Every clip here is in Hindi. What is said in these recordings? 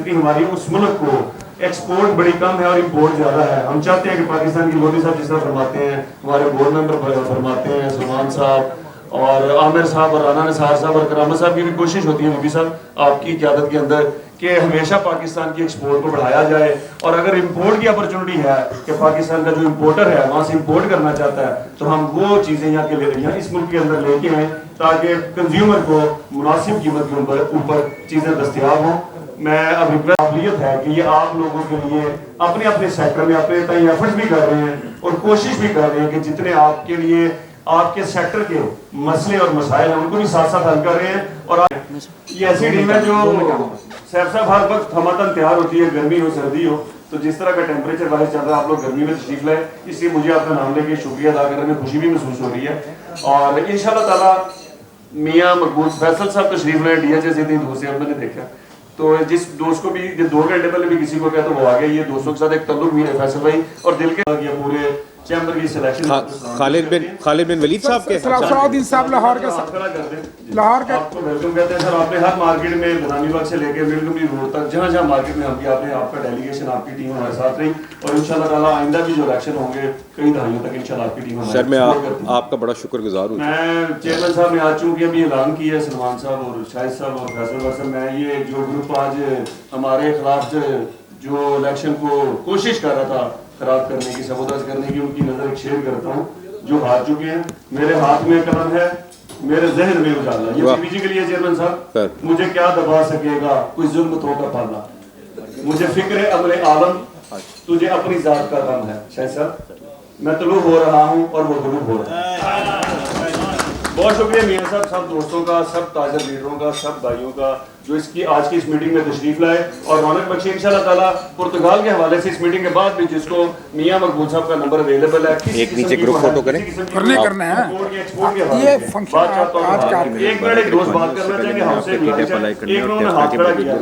कैपेसिटी हमारी उस मुल्क को एक्सपोर्ट बड़ी कम है और इंपोर्ट ज़्यादा है। हम चाहते हैं कि पाकिस्तान की मोदी साहब जिस तरह फरमाते हैं, हमारे बोर्ड मेंबर फरमाते हैं, सलमान साहब और आमिर साहब और राना निसार साहब और करामत साहब की भी कोशिश होती है बीबी साहब आपकी क़यादत के अंदर कि हमेशा पाकिस्तान की एक्सपोर्ट को बढ़ाया जाए। और अगर इंपोर्ट की अपॉर्चुनिटी है कि पाकिस्तान का जो इंपोर्टर है वहाँ से इंपोर्ट करना चाहता है तो हम वो चीज़ें यहाँ इस मुल्क के अंदर लेके आएँ ताकि कंज्यूमर को मुनासिब कीमत के ऊपर चीज़ें दस्तियाब हों। मैं अब काबिलियत है कि ये आप लोगों के लिए अपने अपने सेक्टर में अपने तय एफर्ट्स भी कर रहे हैं और कोशिश भी कर रहे हैं कि जितने आपके लिए आपके सेक्टर के मसले और मसाइल हैं उनको भी साथ साथ हल कर रहे हैं। और ये ऐसी टीम है जो सैफ साहब हर वक्त हमतन तैयार होती है, गर्मी हो सर्दी हो। तो जिस तरह का टेम्परेचर वाइज चल रहा है आप लोग गर्मी में तशरीफ लाए, इसलिए मुझे आपका नाम लेके शुक्रिया अदा करने में खुशी भी महसूस हो रही है। और इंशाल्लाह ताला मियाँ मकबूल फैसल साहब तशरीफ लाए DHS से इतनी दूर से मैंने देखा, तो जिस दोस्त को भी 2 घंटे पहले भी किसी को कहता वो आ गया। ये दोस्तों के साथ एक तल्लुक भी है फैसल भाई और दिल के पूरे चैम्बर की सिलेक्शन खालिद बिन वलीद साहब के सलाउद्दीन साहब लाहौर के आपको वेलकम कहते हैं सर। आपने हर मार्केट में बदामी बाग से लेकर मिलगुमरी रोड तक जहाँ जहाँ मार्केट में हमकी आपने आपका डेलीगेशन आपकी टीम हमारे साथ रही और इंशाल्लाह ताला आइंदा भी जो इलेक्शन होंगे कई दहाइयों तक इंशाल्लाह आपकी टीम सर मैं आपका बड़ा शुक्रगुजार हूँ। मैं चेयरमैन साहब ने आज चूँकि अभी ऐलान किया है सलमान साहब और शाहिद साहब और फैसल साहब, मैं ये जो ग्रुप आज हमारे खिलाफ जो इलेक्शन को कोशिश कर रहा था खराब करने की, सबोताज करने की, उनकी नजर शेयर करता हूँ जो हार चुके हैं। मेरे हाथ में कलम है, मेरे जहन में उजाला। ये पीपीजी के लिए चेयरमैन साहब, मुझे क्या दबा सकेगा कोई जुल्म तो का पाला, मुझे फिक्र अमले आलम तुझे अपनी जात का गम है। शायद साहब मैं तुलू हो रहा हूँ और वो गुलूब हो रहा है। बहुत शुक्रिया मियाँ साहब, सब दोस्तों का, सब ताज़ा लीडरों का, सब भाइयों का जो इसकी आज की इस मीटिंग में तशरीफ लाए और रौनक बख्शी। इंशाल्लाह ताला पुर्तगाल के हवाले से इस मीटिंग के बाद भी जिसको मियाँ मकबूल साहब का नंबर अवेलेबल है, एक नीचे ग्रुप फोटो करें करना है ये फंक्शन आज का। एक मिनट एक दोस्त बात करना चाहेंगे हमसे, एक उन्होंने हाथ खड़ा किया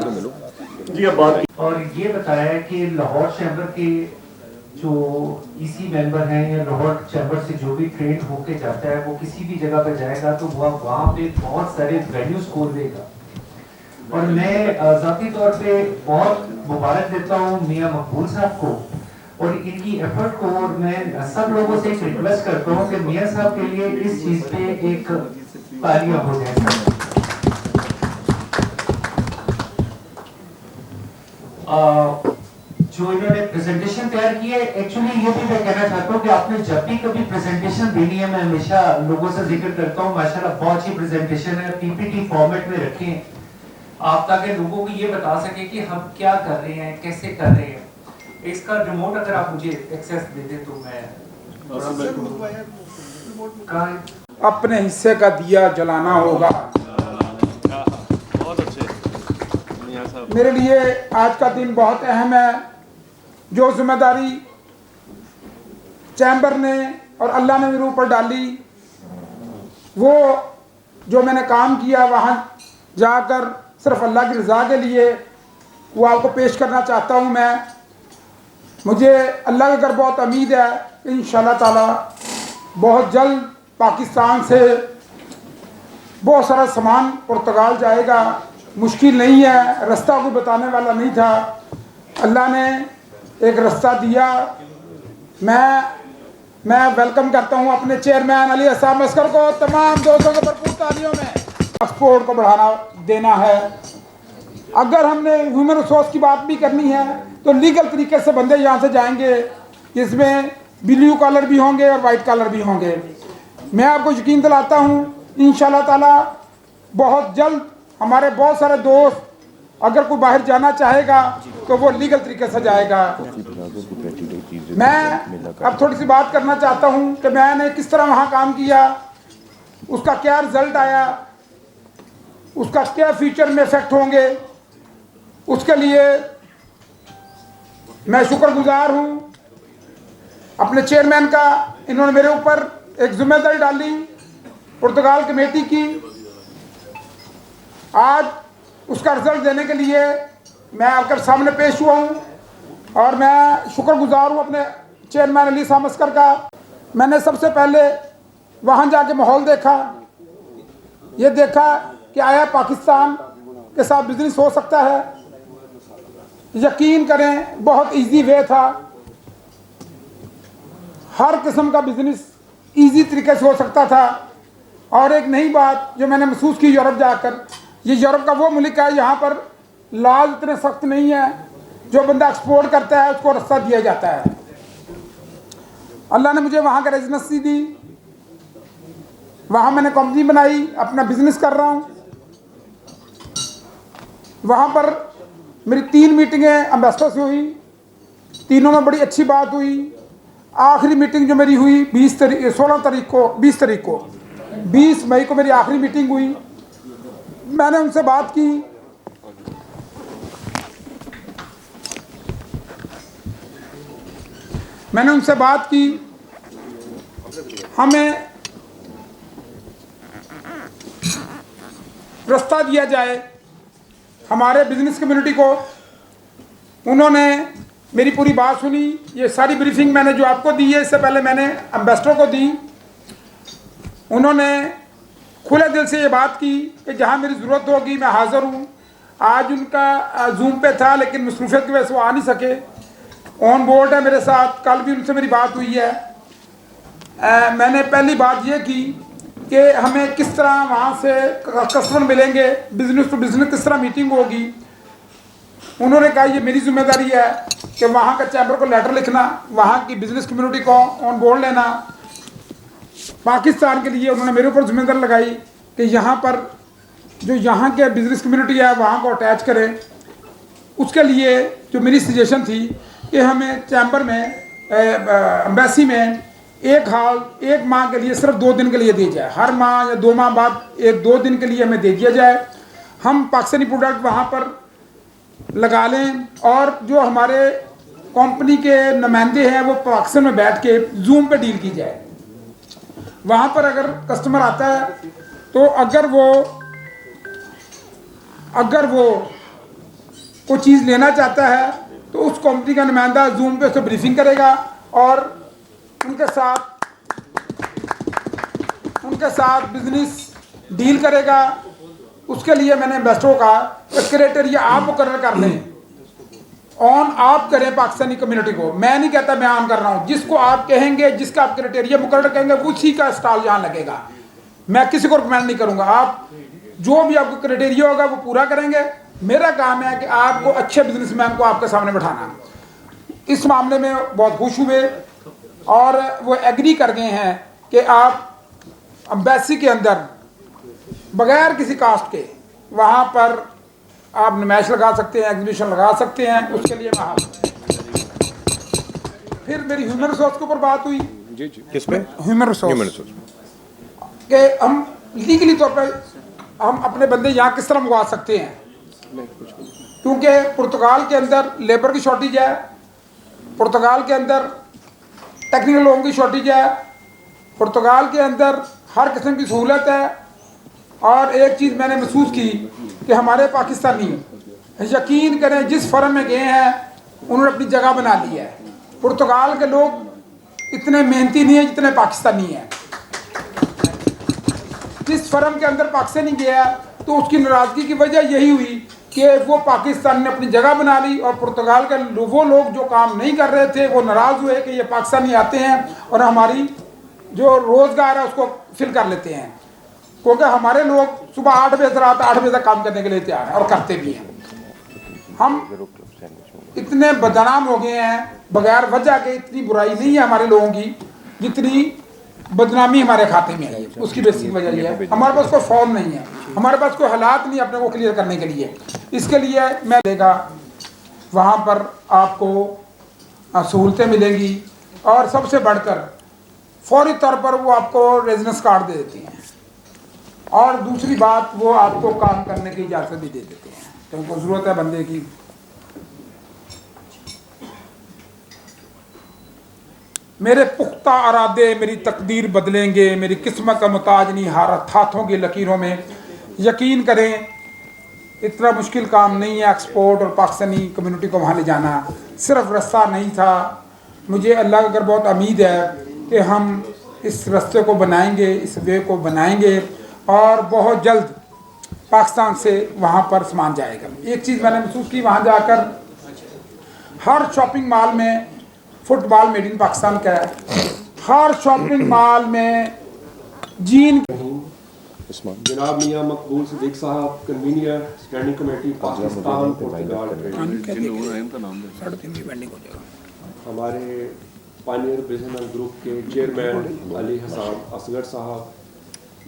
जी। अब बात और ये बताया कि लाहौर चैम्बर के जो EC मेंबर हैं या लाहौर चैम्बर से जो भी ट्रेंड होके जाता है वो किसी भी जगह पर जाएगा तो वहाँ पे बहुत सारे वैल्यू स्कोर देगा। और मैं ज़ाती तौर पे बहुत मुबारक देता हूँ मियाँ मकबूल साहब को और इनकी एफर्ट को। और मैं सब लोगों से एक रिक्वेस्ट करता हूँ कि मियाँ साहब के लिए इस चीज़ पे एक तालियां हो जाए। जो इन्होंने प्रेजेंटेशन तैयार की है, एक्चुअली ये भी मैं कहना चाहता हूँ कि आपने जब भी कभी प्रेजेंटेशन देनी है, मैं हमेशा लोगों से जिक्र करता हूँ माशाल्लाह बहुत अच्छी प्रेजेंटेशन है, PPT फॉर्मेट में रखें आप ताकि लोगों को ये बता सके कि हम क्या कर रहे हैं, कैसे कर रहे हैं। इसका रिमोट अगर आप मुझे एक्सेस दे दें तो मैं अपने हिस्से का दिया जलाना होगा। मेरे लिए आज का दिन बहुत अहम है। जो जिम्मेदारी चैम्बर ने और अल्लाह ने मेरे ऊपर डाली, वो जो मैंने काम किया वहाँ जाकर सिर्फ अल्लाह की रज़ा के लिए वो आपको पेश करना चाहता हूँ। मैं मुझे अल्लाह के घर बहुत उम्मीद है इंशाअल्लाह ताला बहुत जल्द पाकिस्तान से बहुत सारा सामान पुर्तगाल जाएगा। मुश्किल नहीं है, रास्ता कोई बताने वाला नहीं था, अल्लाह ने एक रास्ता दिया। मैं वेलकम करता हूं अपने चेयरमैन अली हसन मस्कर को, तमाम दोस्तों को भरपूर तालियों में। एक्सपोर्ट को बढ़ाना देना है। अगर हमने ह्यूमन रिसोर्स की बात भी करनी है तो लीगल तरीके से बंदे यहाँ से जाएंगे, जिसमें ब्लू कॉलर भी होंगे और वाइट कॉलर भी होंगे। मैं आपको यकीन दिलाता हूँ इंशाल्लाह ताला बहुत जल्द हमारे बहुत सारे दोस्त अगर कोई बाहर जाना चाहेगा तो वो लीगल तरीके से जाएगा। मैं अब थोड़ी सी बात करना चाहता हूँ कि मैंने किस तरह वहाँ काम किया, उसका क्या रिजल्ट आया, उसका क्या फ्यूचर में इफेक्ट होंगे। उसके लिए मैं शुक्रगुजार हूँ अपने चेयरमैन का। इन्होंने मेरे ऊपर एक जिम्मेदारी डाली पुर्तगाल कमेटी की। आज उसका रिजल्ट देने के लिए मैं आपके सामने पेश हुआ हूँ और मैं शुक्रगुजार हूँ अपने चेयरमैन अली सामस्कर का। मैंने सबसे पहले वहाँ जाके माहौल देखा, ये देखा कि आया पाकिस्तान के साथ बिजनेस हो सकता है। यकीन करें बहुत इजी वे था, हर किस्म का बिजनेस इजी तरीके से हो सकता था। और एक नई बात जो मैंने महसूस की यूरोप जाकर, ये यूरोप का वो मुल्क है यहाँ पर लॉज इतने सख्त नहीं है, जो बंदा एक्सपोर्ट करता है उसको रास्ता दिया जाता है। अल्लाह ने मुझे वहाँ का रेजिडेंसी दी, वहाँ मैंने कंपनी बनाई, अपना बिजनेस कर रहा हूँ। वहाँ पर मेरी 3 मीटिंगें एम्बेसडर से हुई, तीनों में बड़ी अच्छी बात हुई। आखिरी मीटिंग जो मेरी हुई 20 मई को मेरी आखिरी मीटिंग हुई। मैंने उनसे बात की, हमें रास्ता दिया जाए हमारे बिजनेस कम्युनिटी को। उन्होंने मेरी पूरी बात सुनी। ये सारी ब्रीफिंग मैंने जो आपको दी है, इससे पहले मैंने एम्बेसडर को दी। उन्होंने खुले दिल से ये बात की कि जहाँ मेरी ज़रूरत होगी मैं हाज़िर हूँ। आज उनका जूम पे था, लेकिन मसरूफियत की वजह से वो आ नहीं सके। ऑन बोर्ड है मेरे साथ, कल भी उनसे मेरी बात हुई है। मैंने पहली बात ये की कि हमें किस तरह वहाँ से कस्टमर मिलेंगे, बिजनेस टू बिजनेस किस तरह मीटिंग होगी। उन्होंने कहा ये मेरी जिम्मेदारी है कि वहाँ का चैम्बर को लेटर लिखना, वहाँ की बिजनेस कम्युनिटी को ऑन बोर्ड लेना। पाकिस्तान के लिए उन्होंने मेरे ऊपर जिम्मेदारी लगाई कि यहाँ पर जो यहाँ के बिजनेस कम्युनिटी है वहाँ को अटैच करें। उसके लिए जो मेरी सजेशन थी कि हमें चैम्बर में एम्बेसी में एक हाल 1 माह के लिए सिर्फ 2 दिन के लिए दी जाए। हर माह या 2 माह बाद 1-2 दिन के लिए हमें दे दिया जाए। हम पाकिस्तानी प्रोडक्ट वहाँ पर लगा लें, और जो हमारे कंपनी के नुमाइंदे हैं वो पाकिस्तान में बैठ के जूम पे डील की जाए। वहाँ पर अगर कस्टमर आता है तो अगर वो कोई चीज़ लेना चाहता है तो उस कंपनी का नुमाइंदा जूम पे उसको ब्रीफिंग करेगा और उनके साथ बिजनेस डील करेगा। उसके लिए मैंने इन्वेस्टरों का क्राइटेरिया आप मुकर्रर कर लें, ऑन आप करें पाकिस्तानी कम्युनिटी को। मैं नहीं कहता मैं ऑन कर रहा हूँ, जिसको आप कहेंगे, जिसका आप क्राइटेरिया मुकर्रर कहेंगे उसी का स्टॉल यहाँ लगेगा। मैं किसी को रिकमेंड नहीं करूँगा। आप जो भी आपको क्राइटेरिया होगा वो पूरा करेंगे। मेरा काम है कि आपको अच्छे बिजनेसमैन को आपके सामने बैठाना। इस मामले में बहुत खुश हुए और वो एग्री कर गए हैं कि आप एम्बेसी के अंदर बगैर किसी कास्ट के वहाँ पर आप नुमाइश लगा सकते हैं, एग्जीबिशन लगा सकते हैं। उसके लिए मैं फिर मेरी ह्यूमन रिसोर्स के ऊपर बात हुई। जी जी, किस पे? ह्यूमन रिसोर्स के हम लीगली तौर पर हम अपने बंदे यहाँ किस तरह मंगवा सकते हैं, क्योंकि पुर्तगाल के अंदर लेबर की शॉर्टेज है, पुर्तगाल के अंदर टेक्निकल लोगों की शॉर्टेज है, पुर्तगाल के अंदर हर किस्म की सहूलत है। और एक चीज़ मैंने महसूस की कि हमारे पाकिस्तानी, यकीन करें, जिस फर्म में गए हैं उन्होंने अपनी जगह बना ली है। पुर्तगाल के लोग इतने मेहनती नहीं है जितने पाकिस्तानी हैं। जिस फर्म के अंदर पाकिस्तानी गया तो उसकी नाराज़गी की वजह यही हुई कि वो पाकिस्तान ने अपनी जगह बना ली, और पुर्तगाल के वो लोग जो काम नहीं कर रहे थे वो नाराज़ हुए कि ये पाकिस्तानी आते हैं और हमारी जो रोज़गार है उसको फिल कर लेते हैं। क्योंकि हमारे लोग सुबह 8 बजे से रात 8 बजे तक काम करने के लिए तैयार हैं और करते भी हैं। हम इतने बदनाम हो गए हैं बगैर वजह के। इतनी बुराई नहीं है हमारे लोगों की जितनी बदनामी हमारे खाते में है। उसकी बेसिक वजह यह है हमारे पास कोई फॉर्म नहीं है, हमारे पास कोई हालात नहीं अपने को क्लियर करने के लिए। इसके लिए मैं देगा वहाँ पर आपको सहूलतें मिलेंगी, और सबसे बढ़कर फौरी तौर पर वो आपको रेजिडेंस कार्ड दे देती हैं, और दूसरी बात वो आपको काम करने की इजाज़त भी दे देते हैं, तो उनको ज़रूरत है बंदे की। मेरे पुख्ता इरादे मेरी तकदीर बदलेंगे, मेरी किस्मत का मुताज नहीं हाथों की लकीरों में। यकीन करें इतना मुश्किल काम नहीं है एक्सपोर्ट और पाकिस्तानी कम्युनिटी को वहाँ ले जाना। सिर्फ रास्ता नहीं था, मुझे अल्लाह का अगर बहुत उम्मीद है कि हम इस रास्ते को बनाएंगे, इस वे को बनाएंगे, और बहुत जल्द पाकिस्तान से वहाँ पर सामान जाएगा। एक चीज़ मैंने महसूस की वहाँ जाकर हर शॉपिंग मॉल में फुटबॉल मेड इन पाकिस्तान का है, हर शॉपिंग मॉल में जीन। जनाब मियां मकबूल सिद्दीक साहब, कन्वीनियर स्टैंडिंग कमेटी पाकिस्तान पुर्तगाल हमारे पानियर बिजनेस ग्रुप के चेयरमैन अली हसन असगर साहब,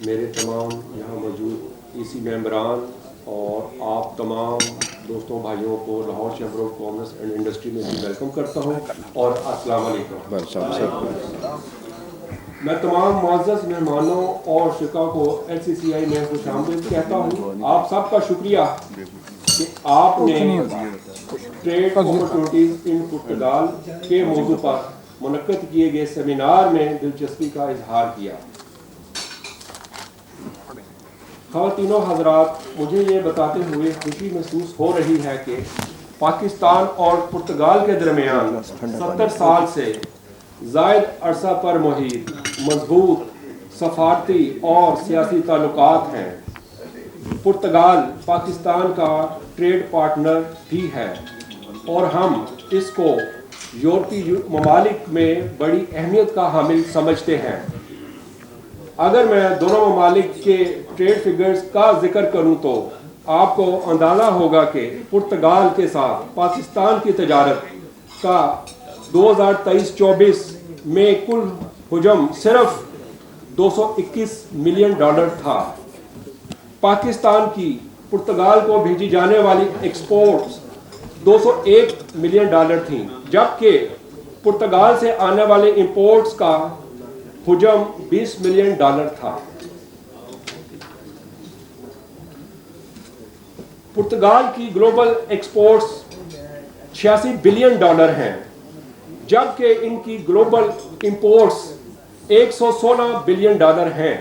मेरे तमाम यहाँ मौजूद ईसी मेंबरान और आप तमाम दोस्तों भाइयों को Lahore chamber of commerce and industry में भी वेलकम करता हूँ और अस्सलाम वालेकुम। मैं तमाम मुअज़्ज़ज़ मेहमानों और शिका को LCCI में खुशामदीद कहता हूँ। आप सबका शुक्रिया कि आपने ट्रेड अपॉर्चुनिटीज़ इन पुर्तगाल के मौजू पर मुनक्किद किए गए सेमिनार में दिलचस्पी का इजहार किया। ख़वातीनो हज़रात, मुझे ये बताते हुए खुशी महसूस हो रही है कि पाकिस्तान और पुर्तगाल के दरमियान 70 साल से ज़ायद अरसा पर मुहित मजबूत सफारती और सियासी ताल्लुकात हैं। पुर्तगाल पाकिस्तान का ट्रेड पार्टनर भी है और हम इसको यूरोपीय ममालिक में बड़ी अहमियत का हामिल समझते हैं। अगर मैं दोनों ममालिक के ट्रेड फिगर्स का जिक्र करूं तो आपको अंदाज़ा होगा कि पुर्तगाल के साथ पाकिस्तान की तजारत का 2023-24 में कुल हुजम सिर्फ $221 मिलियन था। पाकिस्तान की पुर्तगाल को भेजी जाने वाली एक्सपोर्ट्स $201 मिलियन थीं, जबकि पुर्तगाल से आने वाले इंपोर्ट्स का हुजम $20 मिलियन था। पुर्तगाल की ग्लोबल एक्सपोर्ट्स $86 बिलियन हैं, जबकि इनकी ग्लोबल इंपोर्ट्स $116 बिलियन हैं।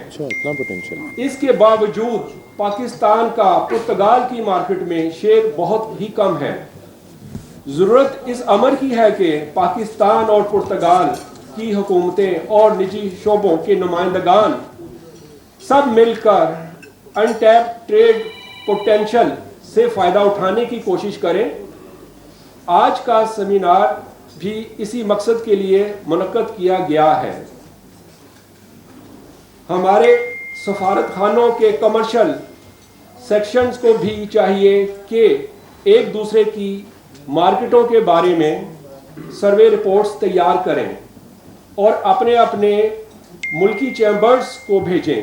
इसके बावजूद पाकिस्तान का पुर्तगाल की मार्केट में शेयर बहुत ही कम है। ज़रूरत इस अमर की है कि पाकिस्तान और पुर्तगाल की हुकूमतें और निजी शोबों के नुमाइंदगान सब मिलकर अनटैप ट्रेड पोटेंशियल से फ़ायदा उठाने की कोशिश करें। आज का सेमिनार भी इसी मकसद के लिए मुनक्किद किया गया है। हमारे सफारत खानों के कमर्शियल सेक्शंस को भी चाहिए कि एक दूसरे की मार्केटों के बारे में सर्वे रिपोर्ट्स तैयार करें और अपने अपने मुल्की चैम्बर्स को भेजें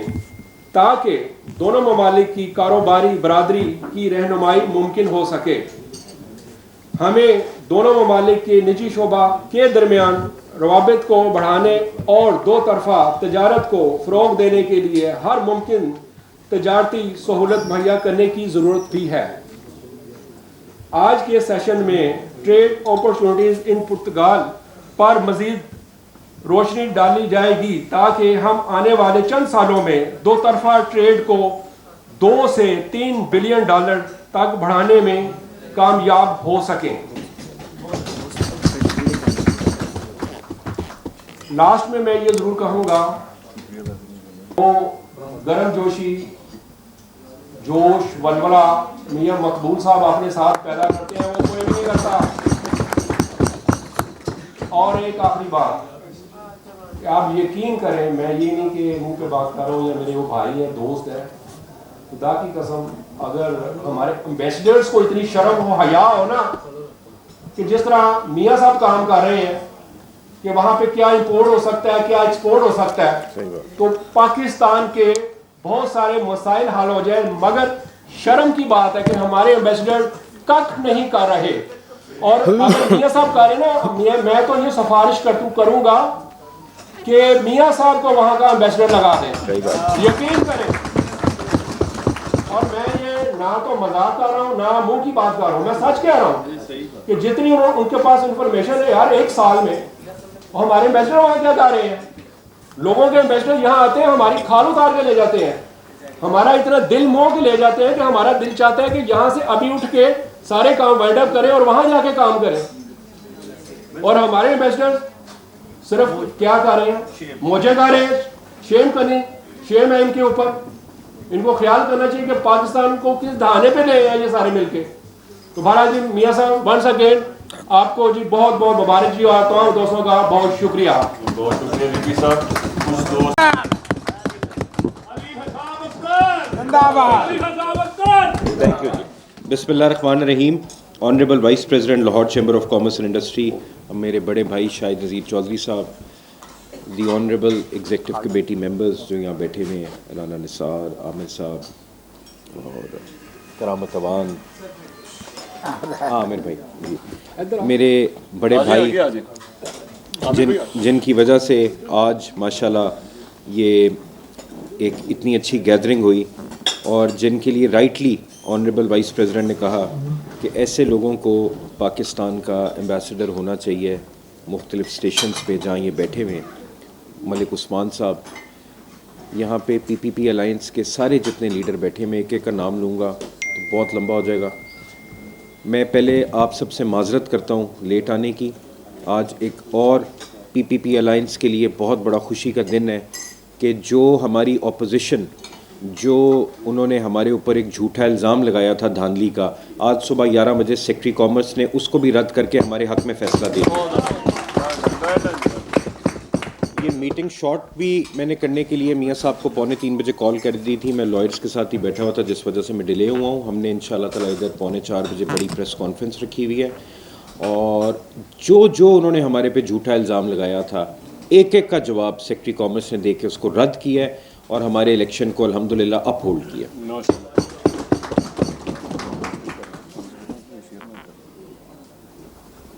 ताकि दोनों ममालिक की कारोबारी बरादरी की रहनुमाई मुमकिन हो सके। हमें दोनों ममालिक के निजी शोबा के दरमियान रवाबित को बढ़ाने और दो तरफा तजारत को फ़रोग़ देने के लिए हर मुमकिन तजारती सहूलत मुहैया करने की ज़रूरत भी है। आज के सेशन में ट्रेड अपॉर्चुनिटीज़ इन पुर्तगाल पर मज़ीद रोशनी डाली जाएगी ताकि हम आने वाले चंद सालों में दो तरफा ट्रेड को $2 से $3 बिलियन तक बढ़ाने में कामयाब हो सकें। लास्ट में मैं ये ज़रूर कहूँगा, वो गर्म जोशी, जोश, वलवला मियां मकबूल साहब अपने साथ पैदा करते हैं, वो कोई नहीं करता। और एक आखिरी बात कि आप यकीन करें, मैं ये नहीं कि मुंह पे बात कर रहा हूँ या मेरे वो भाई है, दोस्त है, खुदा की कसम, अगर हमारे एम्बेसडर्स को इतनी शर्म हो, हया हो ना, कि जिस तरह मियां साहब काम कर रहे हैं कि वहां पे क्या इंपोर्ट हो सकता है, क्या एक्सपोर्ट हो सकता है, तो पाकिस्तान के बहुत सारे मसाइल हल हो जाए। मगर शर्म की बात है कि हमारे एम्बेसडर कख नहीं कर रहे। और अगर मियां साहब करें ना, मैं तो ये सिफारिश करूंगा कि मियां साहब को वहां का एम्बेसडर लगा दें, यकीन करें। और मैं ये ना तो मजाक कर रहा हूँ ना मुंह की बात कर रहा हूँ, मैं सच कह रहा हूँ कि जितनी उनके पास इंफॉर्मेशन है यार, एक साल में हमारे एम्बेसडर वहां क्या कर रहे हैं। लोगों के एम्बेसडर यहाँ आते हैं, हमारी खाल उतार के ले जाते हैं, हमारा इतना दिल मोह के ले जाते हैं कि हमारा दिल चाहता है कि यहाँ से अभी उठ के सारे काम वाइंड अप करें और वहां जाके काम करें। और हमारे एम्बेसडर सिर्फ क्या कर रहे हैं, मौजे कर रहे हैं। शेम है इनके ऊपर। इनको ख्याल करना चाहिए कि पाकिस्तान को किस दहाने पे ले हैं ये सारे मिलके। तो महाराज जी, मियां साहब, वंस अगेन आपको जी बहुत बहुत मुबारक जी और तमाम दोस्तों का बहुत शुक्रिया। बहुत शुक्रिया वीपी साहब। कुछ दोस्त जिंदाबाद। थैंक यू जी। बिस्मिल्लाहिर्रहमानिर्रहीम। Honourable vice president Lahore chamber of commerce and industry, मेरे बड़े भाई शाहिद नज़ीर चौधरी साहब, the honourable executive committee members जो यहाँ बैठे हुए हैं, राना निसार, आमिर साहब और करामत अवान, आमिर भाई, मेरे बड़े भाई जिनकी वजह से आज माशाल्लाह ये एक इतनी अच्छी गैदरिंग हुई और जिनके लिए राइटली ऑनरेबल वाइस प्रेसिडेंट ने कहा कि ऐसे लोगों को पाकिस्तान का एम्बेसडर होना चाहिए मुख्तलिफ़ स्टेशंस पे जहाँ ये बैठे हुए हैं। मलिक उस्मान साहब, यहाँ पे पीपीपी अलायंस के सारे जितने लीडर बैठे हुए, एक एक का नाम लूँगा तो बहुत लंबा हो जाएगा। मैं पहले आप सबसे माजरत करता हूँ लेट आने की। आज एक और पीपीपी अलायंस के लिए बहुत बड़ा खुशी का दिन है कि जो हमारी ऑपोजिशन, जो उन्होंने हमारे ऊपर एक झूठा इल्ज़ाम लगाया था धांधली का, आज सुबह 11 बजे सेक्रेटरी कॉमर्स ने उसको भी रद्द करके हमारे हक़ में फ़ैसला दे दिया। ये मीटिंग शॉर्ट भी मैंने करने के लिए मियाँ साहब को 2:45 बजे कॉल कर दी थी। मैं लॉयर्स के साथ ही बैठा हुआ था जिस वजह से मैं डिले हुआ हूँ। हमने इंशाल्लाह ताला इधर 3:45 बजे बड़ी प्रेस कॉन्फ्रेंस रखी हुई है और जो उन्होंने हमारे पे झूठा इल्ज़ाम लगाया था एक एक का जवाब सेक्रेटरी कॉमर्स ने दे के उसको रद्द किया है और हमारे इलेक्शन को अल्हम्दुलिल्लाह अपहोल्ड किया।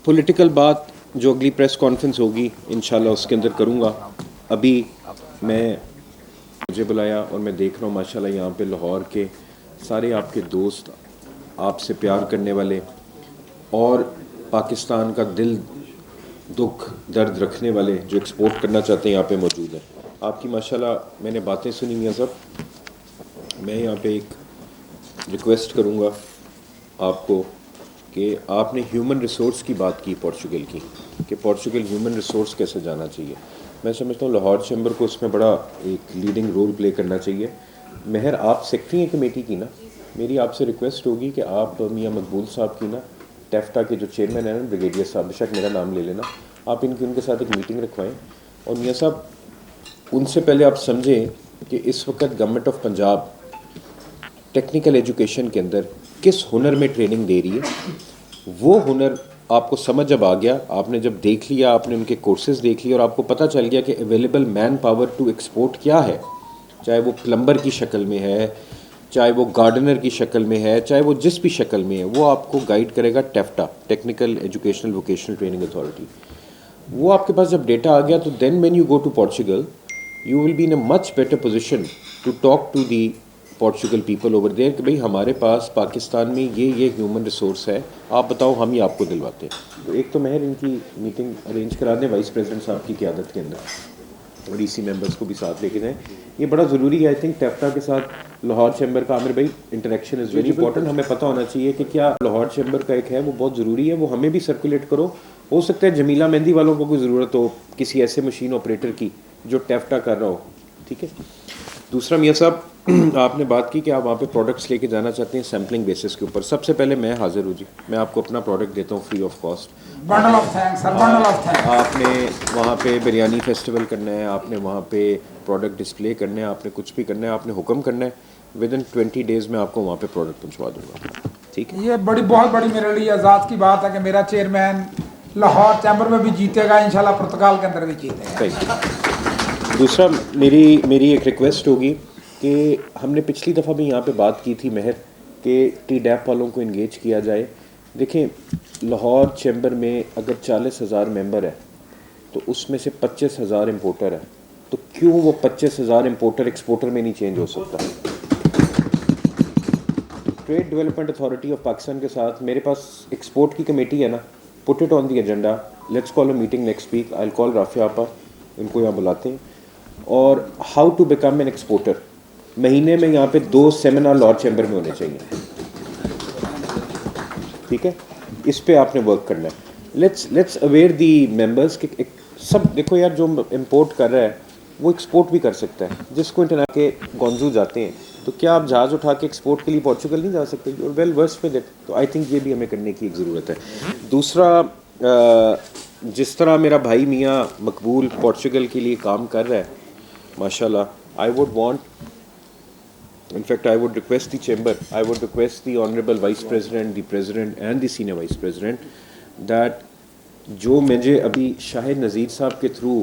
पॉलिटिकल बात जो अगली प्रेस कॉन्फ्रेंस होगी इंशाल्लाह उसके अंदर करूँगा। अभी मुझे बुलाया और मैं देख रहा हूँ माशाल्लाह यहाँ पे लाहौर के सारे आपके दोस्त, आपसे प्यार करने वाले और पाकिस्तान का दिल दुख दर्द रखने वाले जो एक्सपोर्ट करना चाहते हैं यहाँ पे मौजूद है। आपकी माशाल्लाह मैंने बातें सुनी मियाँ साहब। मैं यहाँ पे एक रिक्वेस्ट करूँगा आपको कि आपने ह्यूमन रिसोर्स की बात की पोर्चुगल की, कि पोर्चुगल ह्यूमन रिसोर्स कैसे जाना चाहिए। मैं समझता हूँ लाहौर चैम्बर को उसमें बड़ा एक लीडिंग रोल प्ले करना चाहिए। महर, आप सेक्रेटरी हैं कमेटी की ना, मेरी आपसे रिक्वेस्ट होगी कि आप मियाँ मकबूल साहब की ना, टेफ्टा के जो चेयरमैन है ना, ब्रिगेडियर साहब, बेशक मेरा नाम ले लेना, आप उनके साथ एक मीटिंग रखवाएं और मियाँ साहब उनसे पहले आप समझें कि इस वक्त government of Punjab technical education के अंदर किस हुनर में ट्रेनिंग दे रही है। वो हुनर आपको समझ जब आ गया, आपने जब देख लिया, आपने उनके कोर्सेज देख लिए और आपको पता चल गया कि available manpower to export क्या है, चाहे वो प्लम्बर की शक्ल में है, चाहे वो गार्डनर की शक्ल में है, चाहे वो जिस भी शक्ल में है, वो आपको गाइड करेगा टेफ्टा, technical educational vocational training authority. वो आपके पास जब डेटा आ गया तो then when you go to Portugal you will be in a much better position to talk to the Portugal people over there कि भाई हमारे पास पाकिस्तान में ये ह्यूमन रिसोर्स है, आप बताओ, हम ही आपको दिलवाते हैं। तो एक तो महर इनकी मीटिंग अरेंज करा दें वाइस प्रेसिडेंट साहब की क़यादत के अंदर और ईसी मेंबर्स को भी साथ लेके जाएँ। ये बड़ा ज़रूरी है। आई थिंक टेफ्टा के साथ लाहौर चैम्बर का, आमिर भाई, इंटरेक्शन इज़ वेरी इंपॉर्टेंट। हमें पता होना चाहिए कि क्या लाहौर चैम्बर का एक है वो बहुत ज़रूरी है, वो हमें भी सर्कुलेट करो। हो सकता है जमीला मेहंदी वालों को कोई ज़रूरत हो किसी ऐसे मशीन ऑपरेटर की जो टेफ्टा कर रहा हो, ठीक है। दूसरा मियाँ साहब, आपने बात की कि आप वहाँ पे प्रोडक्ट्स लेके जाना चाहते हैं सैम्पलिंग बेसिस के ऊपर। सबसे पहले मैं हाज़िर हूँ जी, मैं आपको अपना प्रोडक्ट देता हूँ free of cost. Bundle of thanks sir, bundle of thanks. आपने वहाँ पे बिरयानी फेस्टिवल करना है, आपने वहाँ पे प्रोडक्ट डिस्प्ले करना है, आपने कुछ भी करना है, आपने हुक्म करना है, विद इन 20 डेज़ में आपको वहाँ पे प्रोडक्ट पहुँचवा दूँगा, ठीक है। ये बहुत बड़ी मेरे लिए एजाज़ की बात है कि मेरा चेयरमैन लाहौर चैम्बर में भी जीतेगा, इंशाल्लाह पुर्तगाल के अंदर भी जीतेगा। दूसरा मेरी एक रिक्वेस्ट होगी कि हमने पिछली दफ़ा भी यहाँ पे बात की थी महर कि टी-डैप वालों को इंगेज किया जाए। देखें, लाहौर चैम्बर में अगर 40,000 मेंबर है तो उसमें से 25,000 इम्पोर्टर है, तो क्यों वो 25,000 इम्पोर्टर एक्सपोर्टर में नहीं चेंज हो सकता। Trade development authority of Pakistan के साथ मेरे पास एक्सपोर्ट की कमेटी है ना, put it on the agenda, let's call a meeting next week, I will call Rafia आपा, इनको यहाँ बुलाते हैं, और how to become an exporter. महीने में यहाँ पे 2 सेमिनार लाहौर चैम्बर में होने चाहिए, ठीक है। इस पे आपने वर्क करना है। लेट्स अवेयर दी मेंबर्स कि सब देखो यार, जो इंपोर्ट कर रहा है वो एक्सपोर्ट भी कर सकता है। जिसको इंटरनेट के गोंजू जाते हैं तो क्या आप जहाज़ उठा के एक्सपोर्ट के लिए पोर्चुगल नहीं जा सकते? You are well versed with it. तो आई थिंक ये भी हमें करने की एक ज़रूरत है। दूसरा, जिस तरह मेरा भाई मियाँ मकबूल पोर्चुगल के लिए काम कर रहा है माशाल्लाह, I would want, in fact I would request the chamber, I would request the honorable vice president, the president and the senior vice president that जो मुझे अभी शाहिद नज़ीर साहब के थ्रू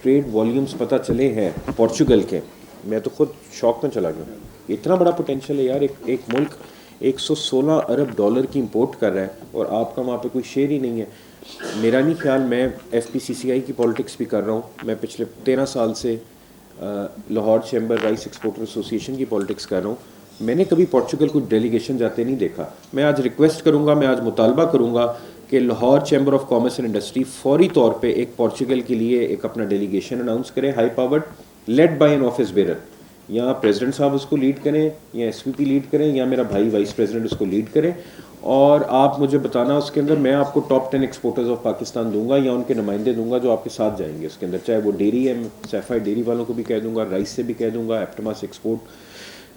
ट्रेड वॉल्यूम्स पता चले हैं पोर्चुगल के, मैं तो खुद शौक में चला गया। इतना बड़ा पोटेंशियल है यार। एक मुल्क 116 अरब डॉलर की इंपोर्ट कर रहा है और आपका वहाँ पे कोई शेयर ही नहीं है। मेरा नहीं ख्याल, मैं FPCCI की पॉलिटिक्स भी कर रहा हूँ, मैं पिछले 13 साल से Lahore chamber rice exporter association की पॉलिटिक्स कर रहा हूँ, मैंने कभी पोर्चुगल को डेलीगेशन जाते नहीं देखा। मैं आज रिक्वेस्ट करूँगा, मैं आज मुतालबा करूँगा कि Lahore chamber of commerce and industry फौरी तौर पे एक पोर्चुगल के लिए एक अपना डेलीगेशन अनाउंस करे, high powered, led by an office bearer. या प्रेसिडेंट साहब उसको लीड करें या SVP लीड करें या मेरा भाई वाइस प्रेसिडेंट उसको लीड करें, और आप मुझे बताना उसके अंदर मैं आपको टॉप 10 एक्सपोर्टर्स ऑफ पाकिस्तान दूंगा या उनके नुमाइंदे दूंगा जो आपके साथ जाएंगे उसके अंदर, चाहे वो डेयरी है, सैफाइड डेयरी वालों को भी कह दूंगा, राइस से भी कह दूंगा, एप्टमा से एक्सपोर्ट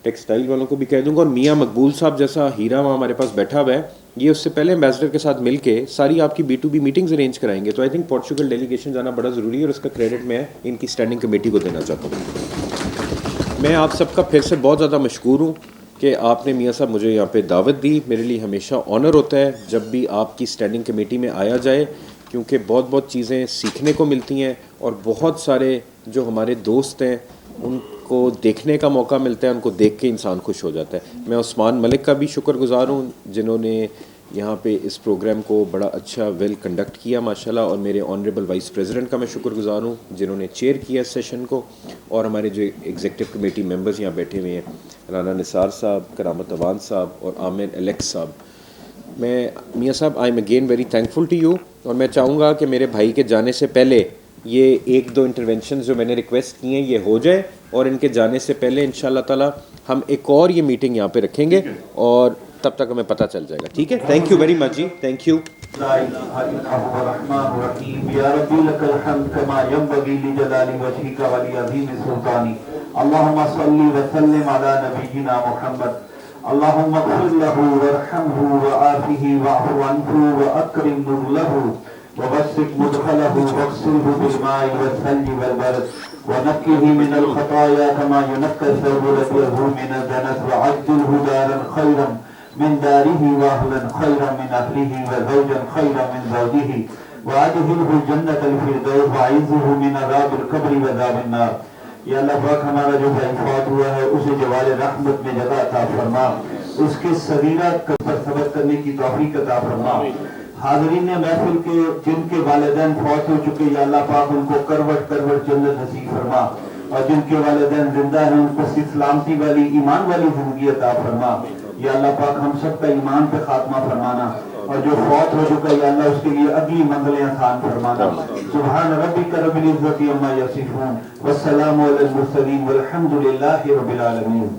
टेक्सटाइल वालों को भी कह दूंगा, और मियाँ मकबूल साहब जैसा हीरा वहाँ हमारे पास बैठा हुआ है, ये उससे पहले एम्बेसडर के साथ मिलके सारी आपकी B2B मीटिंग्स अरेंज कराएंगे। तो आई थिंक पोर्चुगल डेलीगेशन जाना बड़ा ज़रूरी है और उसका क्रेडिट मैं इनकी स्टैंडिंग कमेटी को देना चाहता हूँ। मैं आप सबका फिर से बहुत ज़्यादा मशकूर हूँ कि आपने मियाँ साहब मुझे यहाँ पे दावत दी। मेरे लिए हमेशा ऑनर होता है जब भी आपकी स्टैंडिंग कमेटी में आया जाए, क्योंकि बहुत चीज़ें सीखने को मिलती हैं और बहुत सारे जो हमारे दोस्त हैं उनको देखने का मौका मिलता है, उनको देख के इंसान खुश हो जाता है। मैं उस्मान मलिक का भी शुक्रगुज़ार हूँ जिन्होंने यहाँ पे इस प्रोग्राम को बड़ा अच्छा वेल कंडक्ट किया माशाल्लाह, और मेरे ऑनरेबल वाइस प्रेसिडेंट का मैं शुक्रगुज़ार हूँ जिन्होंने चेयर किया इस सेशन को, और हमारे जो एग्जीक्यूटिव कमेटी मेंबर्स यहाँ बैठे हुए हैं, राना निसार साहब, करामत अवान साहब और आमिर एलेक्स साहब। मैं मियाँ साहब, I am again very thankful to you, और मैं चाहूँगा कि मेरे भाई के जाने से पहले ये 1-2 इंटरवेंशन जो मैंने रिक्वेस्ट की हैं ये हो जाए, और इनके जाने से पहले इंशाल्लाह ताला हम एक और ये मीटिंग यहाँ पे रखेंगे और तब तक हमें पता चल जाएगा। ठीक है, थैंक यू वेरी मच जी, थैंक यू। वबस्सिक मुदखलहु वग़सिलहु बिल-माइ वल-थल्ज वल-बरद वनक्किही मिनल खताया कमा युनक्का अस-सौबुल अब्यज़ु मिनद-दनस वअज्जिलहु दारन खैरन मिन दारिही वअहलन खैरन मिन अहलिही वज़ौजन खैरन मिन ज़ौजिही वअदखिलहु जन्नतल फिरदौस वअइज़्ज़ुहु मिन अज़ाबिल क़ब्रि वअज़ाबिन नार। या अल्लाह पाक, हमारा जो भाई फौत हुआ है उसे जवाल रहमत में जगह अता फरमा, उसके सगीरा पर सब्र करने की तौफीक अता फरमा। हाज़रीन महफिल के जिनके वालिदैन फौत हो चुके, या अल्लाह पाक उनको करवट जन्नत नसीब फरमा, और जिनके वालिदैन जिंदा हैं उनको सलामती वाली ईमान वाली जिंदगी अता फरमा। या अल्लाह पाक हम सब का ईमान पे खात्मा फरमाना, और जो फौत हो चुका या अल्लाह उसके लिए अगली मंजिलें आसान फरमाना। सुभान रब्बिका रब्बिल इज्जति अम्मा यसिफून वस्सलामु अलल मुरसलीन वल्हम्दुलिल्लाहि रब्बिल आलमीन।